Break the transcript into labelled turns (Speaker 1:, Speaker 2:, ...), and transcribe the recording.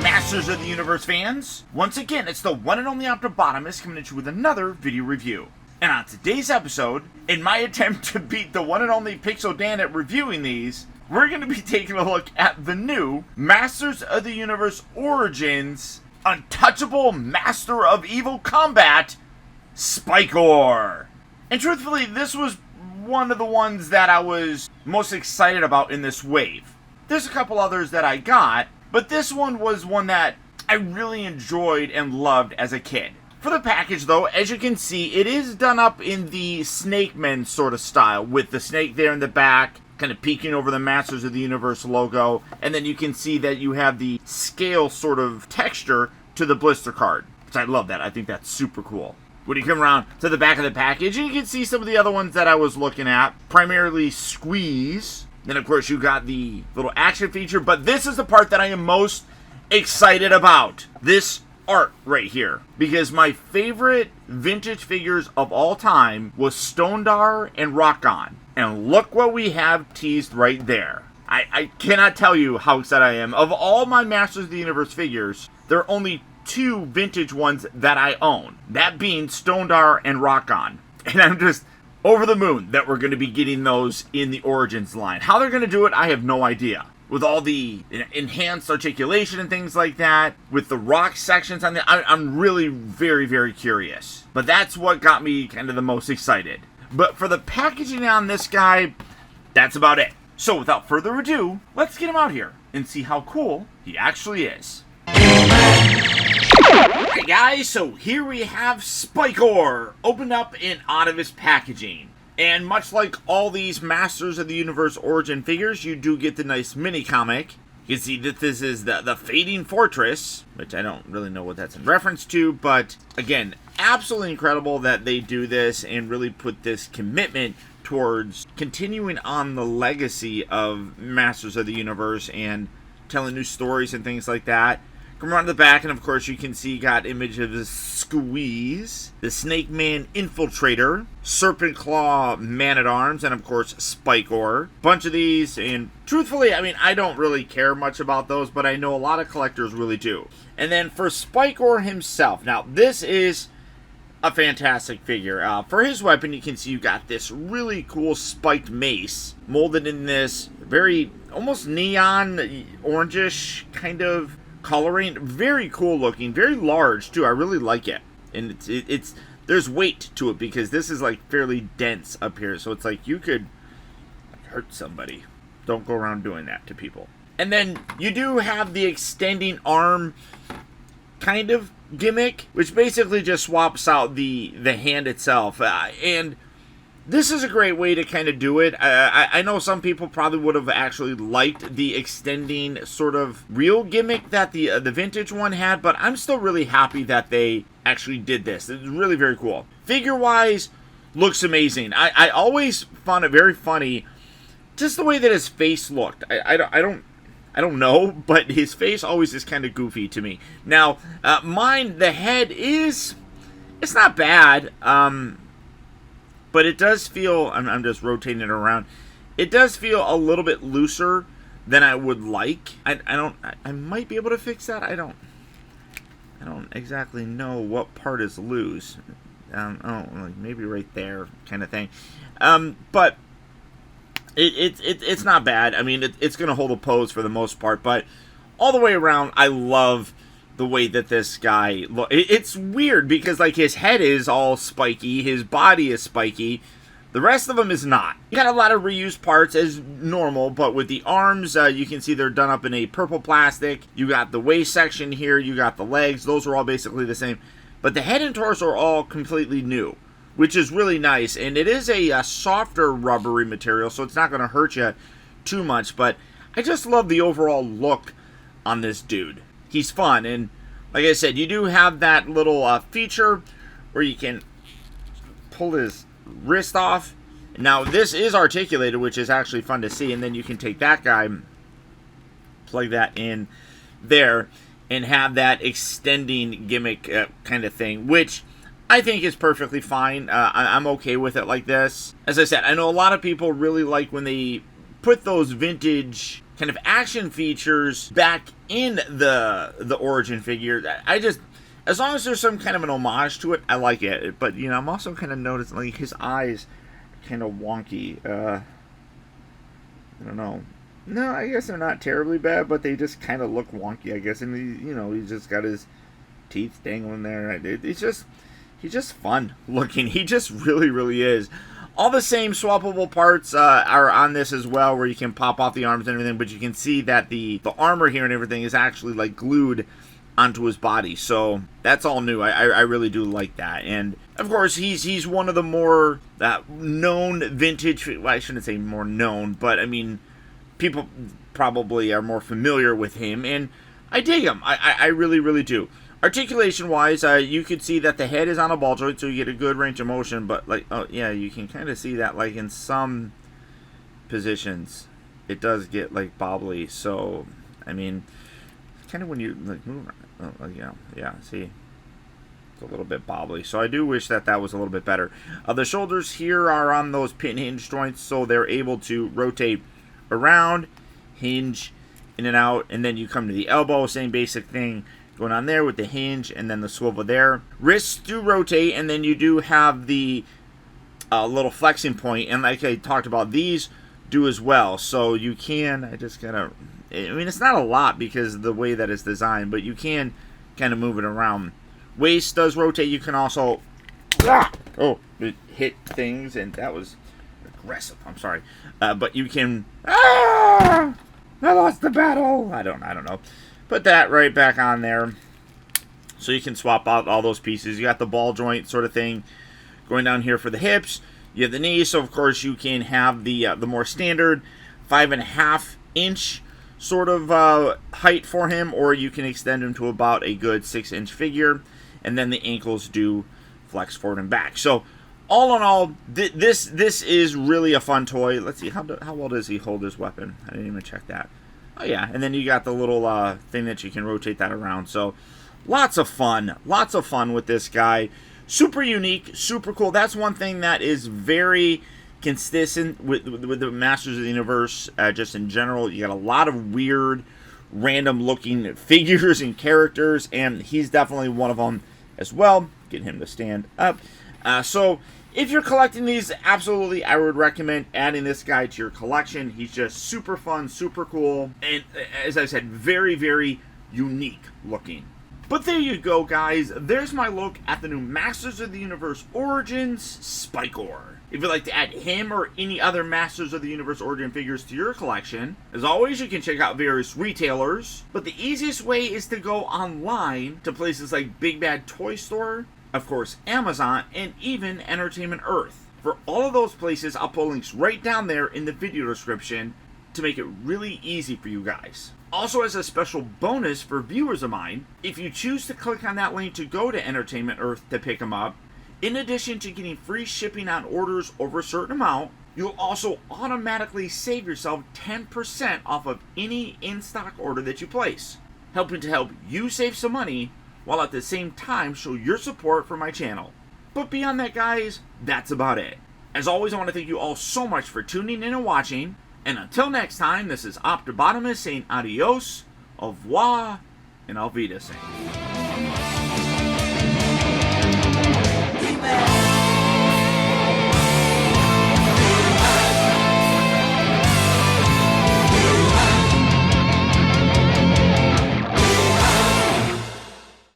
Speaker 1: Masters of the Universe fans, once again it's the one and only Optibotimus coming at you with another video review. And on today's episode, in my attempt to beat the one and only Pixel Dan at reviewing these, we're going to be taking a look at the new Masters of the Universe Origins Untouchable Master of Evil Combat SPIKOR. And truthfully, this was one of the ones that I was most excited about in this wave. There's a couple others that I got, but this one was one that I really enjoyed and loved as a kid. For the package though, as you can see, it is done up in the Snake Men sort of style, with the snake there in the back, kind of peeking over the Masters of the Universe logo, and then you can see that you have the scale sort of texture to the blister card, which I love that. I think that's super cool. When you come around to the back of the package, you can see some of the other ones that I was looking at, primarily Squeeze. Then, of course, you got the little action feature, but this is the part that I am most excited about. This art right here. Because my favorite vintage figures of all time was Stondar and Rock-On. And look what we have teased right there. I cannot tell you how excited I am. Of all my Masters of the Universe figures, there are only two vintage ones that I own. That being Stondar and Rock-On. And I'm just over the moon that we're going to be getting those in the Origins line. How they're going to do it, I have no idea. With all the enhanced articulation and things like that, with the rock sections on I'm really very, very curious. But that's what got me kind of the most excited. But for the packaging on this guy, that's about it. So without further ado, let's get him out here and see how cool he actually is. Alright guys, so here we have SPIKOR opened up and out of his packaging. And much like all these Masters of the Universe Origin figures, you do get the nice mini comic. You can see that this is the Fading Fortress, which I don't really know what that's in reference to, but again, absolutely incredible that they do this and really put this commitment towards continuing on the legacy of Masters of the Universe and telling new stories and things like that. Come around to the back, and of course you can see you got image of the Squeeze, the Snake Man Infiltrator, Serpent Claw Man-at-Arms, and of course SPIKOR. Bunch of these, and truthfully, I mean, I don't really care much about those, but I know a lot of collectors really do. And then for SPIKOR himself, now this is a fantastic figure. For his weapon, you can see you got this really cool spiked mace, molded in this very, almost neon, orangish kind of coloring. Very cool looking, very large too. I really like it, and it's there's weight to it because this is like fairly dense up here, so it's like you could hurt somebody. Don't go around doing that to people. And then you do have the extending arm kind of gimmick, which basically just swaps out the hand itself, and this is a great way to kind of do it. I know some people probably would have actually liked the extending sort of real gimmick that the vintage one had, but I'm still really happy that they actually did this. It's really very cool. Figure-wise, looks amazing. I always found it very funny, just the way that his face looked. I don't know, but his face always is kind of goofy to me. Now, mine, the head it's not bad. But it does feel, I'm just rotating it around, it does feel a little bit looser than I would like. I might be able to fix that. I don't exactly know what part is loose. Like maybe right there kind of thing. But it's not bad. I mean, it's going to hold a pose for the most part, but all the way around, I love the way that this guy it's weird because like his head is all spiky, his body is spiky, the rest of him is not. You got a lot of reused parts as normal, but with the arms, you can see they're done up in a purple plastic. You got the waist section here, you got the legs, those are all basically the same, but the head and torso are all completely new, which is really nice. And it is a softer rubbery material, so it's not going to hurt you too much, but I just love the overall look on this dude. He's fun, and like I said, you do have that little feature where you can pull his wrist off. Now, this is articulated, which is actually fun to see, and then you can take that guy, plug that in there, and have that extending gimmick kind of thing, which I think is perfectly fine. I'm okay with it like this. As I said, I know a lot of people really like when they put those vintage kind of action features back in the Origin figure. I just, as long as there's some kind of an homage to it, I like it. But, you know, I'm also kind of noticing, like, his eyes are kind of wonky. I don't know. No, I guess they're not terribly bad, but they just kind of look wonky, I guess. And, you know, he's just got his teeth dangling there. He's just fun looking. He just really, really is. All the same swappable parts are on this as well, where you can pop off the arms and everything, but you can see that the armor here and everything is actually, like, glued onto his body. So that's all new. I really do like that. And of course, he's one of the more known vintage, well, I shouldn't say more known, but I mean, people probably are more familiar with him, and I dig him. I really, really do. Articulation wise, you could see that the head is on a ball joint, so you get a good range of motion, but like, oh yeah, you can kind of see that, like, in some positions it does get like bobbly. So I mean, kind of when you like move, yeah, see, it's a little bit bobbly. So I do wish that was a little bit better. The shoulders here are on those pin hinge joints, so they're able to rotate around, hinge in and out, and then you come to the elbow, same basic thing going on there with the hinge and then the swivel there. Wrists do rotate, and then you do have the little flexing point, and like I talked about, these do as well. So you can, I mean, it's not a lot because of the way that it's designed, but you can kind of move it around. Waist does rotate. You can also hit things, and that was aggressive. I'm sorry, but you can. I lost the battle. I don't know. Put that right back on there, so you can swap out all those pieces. You got the ball joint sort of thing going down here for the hips. You have the knees, so of course you can have the more standard 5.5 inch sort of height for him, or you can extend him to about a good 6-inch figure, and then the ankles do flex forward and back. So all in all, this is really a fun toy. Let's see, how well does he hold his weapon? I didn't even check that. Oh yeah, and then you got the little thing that you can rotate that around. So lots of fun with this guy. Super unique, super cool. That's one thing that is very consistent with the Masters of the Universe, just in general. You got a lot of weird, random looking figures and characters, and he's definitely one of them as well. Get him to stand up. So if you're collecting these, absolutely, I would recommend adding this guy to your collection. He's just super fun, super cool, and as I said, very, very unique looking. But there you go, guys. There's my look at the new Masters of the Universe Origins SPIKOR. If you'd like to add him or any other Masters of the Universe Origin figures to your collection, as always, you can check out various retailers, but the easiest way is to go online to places like Big Bad Toy Store, of course, Amazon, and even Entertainment Earth. For all of those places, I'll put links right down there in the video description to make it really easy for you guys. Also, as a special bonus for viewers of mine, if you choose to click on that link to go to Entertainment Earth to pick them up, in addition to getting free shipping on orders over a certain amount, you'll also automatically save yourself 10% off of any in-stock order that you place, helping to help you save some money while at the same time show your support for my channel. But beyond that, guys, that's about it. As always, I want to thank you all so much for tuning in and watching, and until next time, this is Optibotimus saying adios, au revoir, and auf Wiedersehen.